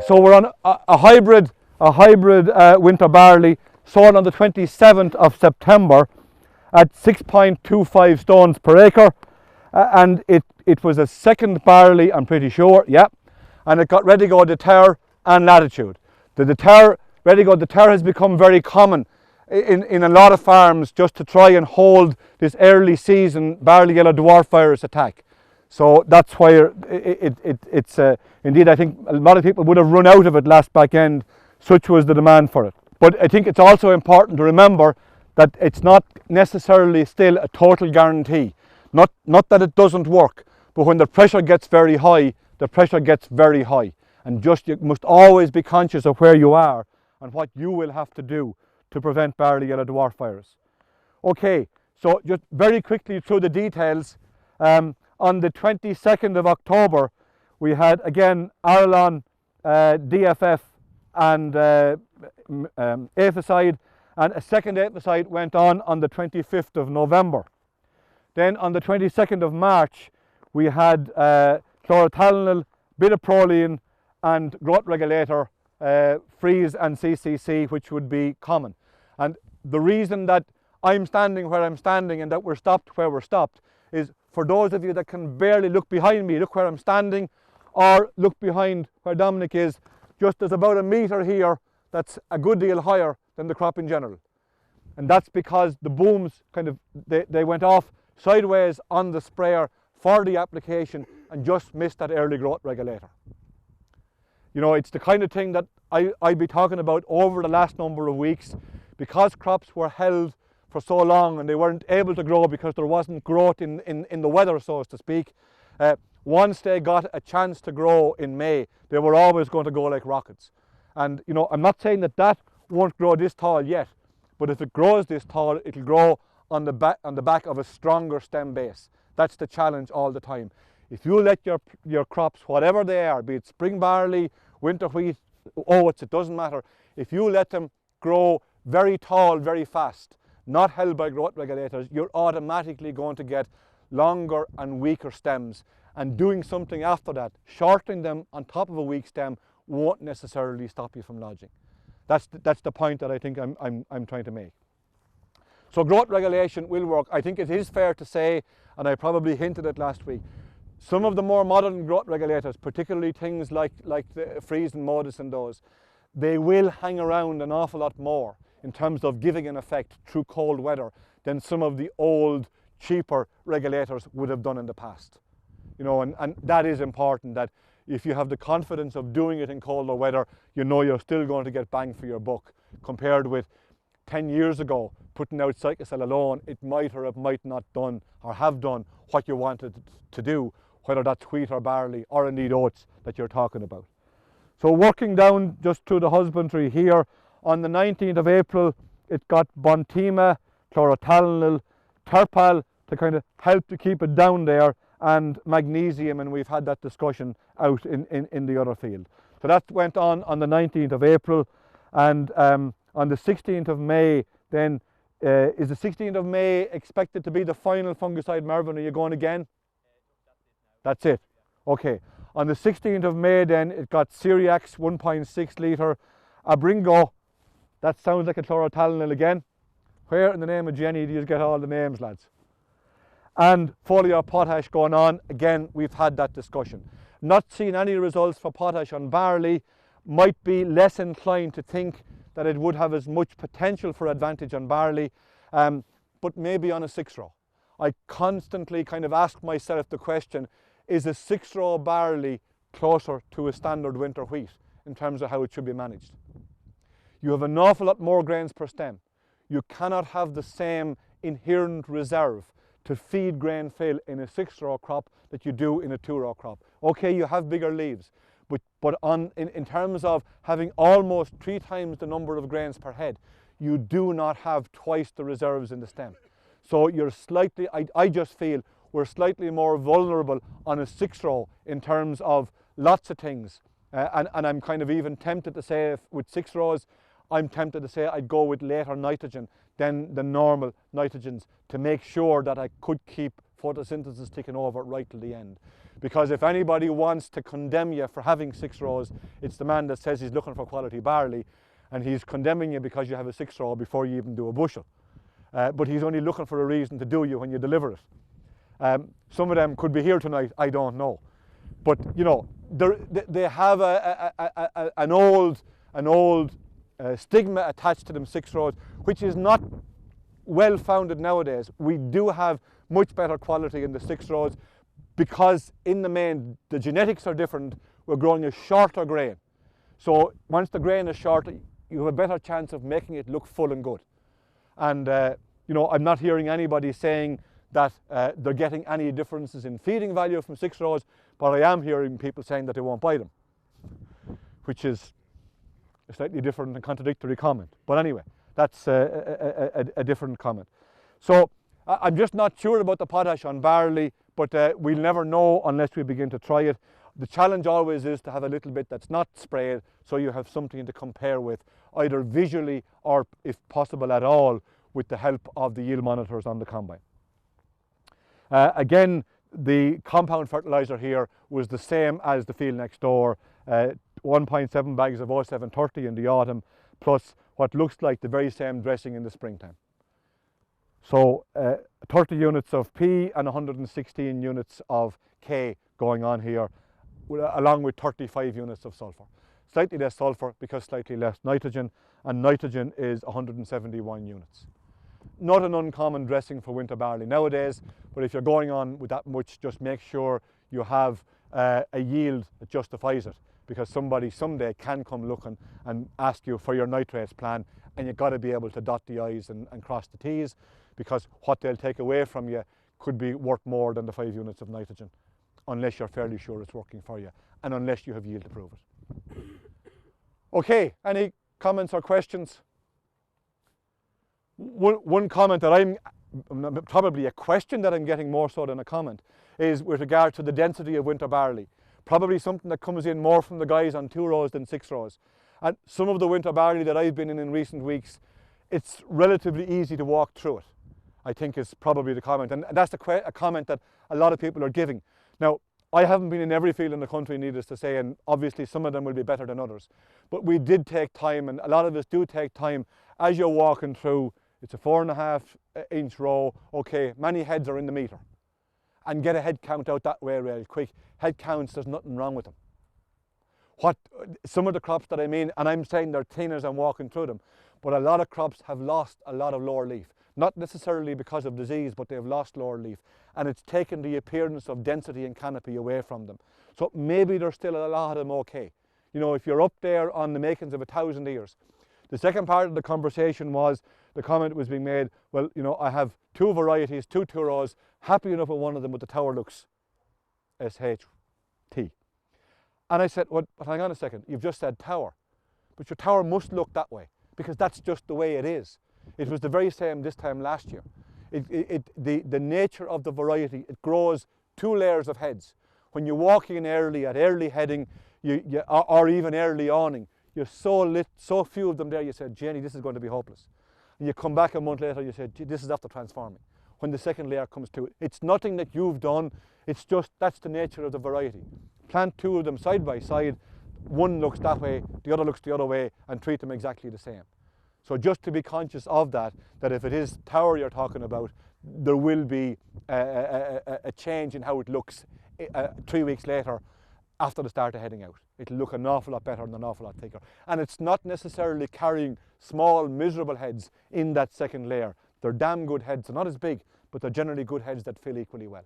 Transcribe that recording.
So we're on a hybrid winter barley sown on the 27th of September at 6.25 stones per acre, and it was a second barley, I'm pretty sure, yeah, and it got ready go deter and latitude. The deter, ready go deter has become very common in a lot of farms just to try and hold this early season barley yellow dwarf virus attack. So that's why it's indeed, I think a lot of people would have run out of it last back end, such was the demand for it. But I think it's also important to remember that it's not necessarily still a total guarantee. Not that it doesn't work, but when the pressure gets very high, the pressure gets very high. And just you must always be conscious of where you are and what you will have to do to prevent barley yellow dwarf virus. Okay, so just very quickly through the details. On the 22nd of October, we had again Arlon, DFF and aphicide, and a second aphicide went on the 25th of November. Then on the 22nd of March, we had chlorothalonil, bitaproline and growth regulator, freeze and CCC, which would be common. And the reason that I'm standing where I'm standing and that we're stopped where we're stopped is for those of you that can barely look behind me, look where I'm standing, or look behind where Dominic is, just there's about a metre here that's a good deal higher than the crop in general. And that's because the booms they went off sideways on the sprayer for the application and just missed that early growth regulator. You know, it's the kind of thing that I'd be talking about over the last number of weeks, because crops were held for so long and they weren't able to grow because there wasn't growth in the weather, so to speak. Once they got a chance to grow in May, they were always going to go like rockets. And you know, I'm not saying that won't grow this tall yet, but if it grows this tall, it'll grow on the back of a stronger stem base. That's the challenge all the time. If you let your crops, whatever they are, be it spring barley, winter wheat, oats, it doesn't matter. If you let them grow very tall, very fast, not held by growth regulators, you're automatically going to get longer and weaker stems. And doing something after that, shortening them on top of a weak stem, won't necessarily stop you from lodging. That's the point that I think I'm trying to make. So growth regulation will work. I think it is fair to say, and I probably hinted it last week, some of the more modern growth regulators, particularly things like the freeze and modus and those, they will hang around an awful lot more in terms of giving an effect through cold weather than some of the old, cheaper regulators would have done in the past. You know, and that is important, that if you have the confidence of doing it in colder weather, you know you're still going to get bang for your buck, compared with 10 years ago, putting out Cycocel alone, it might or it might not done or have done what you wanted to do, whether that's wheat or barley or indeed oats that you're talking about. So working down just through the husbandry here, on the 19th of April, it got Bontima, chlorothalonil, terpal to kind of help to keep it down there, and magnesium, and we've had that discussion out in the other field. So that went on the 19th of April, and on the 16th of May, then, is the 16th of May expected to be the final fungicide, Mervyn? Are you going again? That's it. Okay. On the 16th of May, then, it got Syriax 1.6 litre, Abringo, that sounds like a chlorothalonil again. Where in the name of Jenny do you get all the names, lads? And foliar potash going on, again, we've had that discussion. Not seeing any results for potash on barley, might be less inclined to think that it would have as much potential for advantage on barley, but maybe on a 6-row. I constantly kind of ask myself the question, is a 6-row barley closer to a standard winter wheat in terms of how it should be managed? You have an awful lot more grains per stem. You cannot have the same inherent reserve to feed grain fill in a 6-row crop that you do in a 2-row crop. Okay, you have bigger leaves, but in terms of having almost 3 times the number of grains per head, you do not have twice the reserves in the stem. So you're slightly, I just feel we're slightly more vulnerable on a 6-row in terms of lots of things. And I'm kind of even tempted to say, with 6 rows, I'm tempted to say I'd go with later nitrogen than the normal nitrogens to make sure that I could keep photosynthesis ticking over right till the end. Because if anybody wants to condemn you for having 6 rows, it's the man that says he's looking for quality barley, and he's condemning you because you have a 6 row before you even do a bushel. But he's only looking for a reason to do you when you deliver it. Some of them could be here tonight, I don't know. But you know, they have an old stigma attached to them 6 rows, which is not well founded nowadays. We do have much better quality in the 6 rows because in the main the genetics are different. We're growing a shorter grain. So once the grain is shorter, you have a better chance of making it look full and good. And you know, I'm not hearing anybody saying that they're getting any differences in feeding value from 6 rows, but I am hearing people saying that they won't buy them, which is a slightly different and contradictory comment. But anyway, that's a different comment. So I'm just not sure about the potash on barley, but we'll never know unless we begin to try it. The challenge always is to have a little bit that's not sprayed, so you have something to compare with, either visually or, if possible at all, with the help of the yield monitors on the combine. Again, the compound fertilizer here was the same as the field next door, 1.7 bags of 0730 in the autumn, plus what looks like the very same dressing in the springtime. So 30 units of P and 116 units of K going on here, along with 35 units of sulphur. Slightly less sulphur because slightly less nitrogen, and nitrogen is 171 units. Not an uncommon dressing for winter barley nowadays, but if you're going on with that much, just make sure you have a yield that justifies it, because somebody someday can come looking and ask you for your nitrates plan, and you've got to be able to dot the I's and cross the T's, because what they'll take away from you could be worth more than the 5 units of nitrogen, unless you're fairly sure it's working for you, and unless you have yield to prove it. Okay, any comments or questions? One comment that probably a question that I'm getting more so than a comment, is with regard to the density of winter barley. Probably something that comes in more from the guys on 2 rows than 6 rows. And some of the winter barley that I've been in recent weeks, it's relatively easy to walk through it, I think is probably the comment. And that's a comment that a lot of people are giving. Now, I haven't been in every field in the country, needless to say, and obviously some of them will be better than others. But we did take time, and a lot of us do take time as you're walking through. It's a 4.5 inch row. Okay, many heads are in the meter. And get a head count out that way real quick. Head counts, there's nothing wrong with them. Some of the crops that I mean, and I'm saying they're thin as I'm walking through them, but a lot of crops have lost a lot of lower leaf. Not necessarily because of disease, but they've lost lower leaf. And it's taken the appearance of density and canopy away from them. So maybe there's still a lot of them okay. You know, if you're up there on the makings of 1,000 ears. The second part of the conversation was, the comment was being made, well, you know, I have 2 varieties, 2 rows, happy enough with one of them, but the tower looks SHT. And I said, well, but hang on a second, you've just said tower. But your tower must look that way, because that's just the way it is. It was the very same this time last year. The nature of the variety, it grows 2 layers of heads. When you walk in early, at early heading, or even early awning, you're so few of them there, you said, Jenny, this is going to be hopeless. And you come back a month later, you said, this is after transforming. When the second layer comes to it, it's nothing that you've done, it's just, that's the nature of the variety. Plant 2 of them side by side, one looks that way, the other looks the other way, and treat them exactly the same. So just to be conscious of that if it is tower you're talking about, there will be a change in how it looks 3 weeks later after the start of heading out. It'll look an awful lot better and an awful lot thicker. And it's not necessarily carrying small, miserable heads in that second layer. They're damn good heads. They're not as big, but they're generally good heads that fill equally well.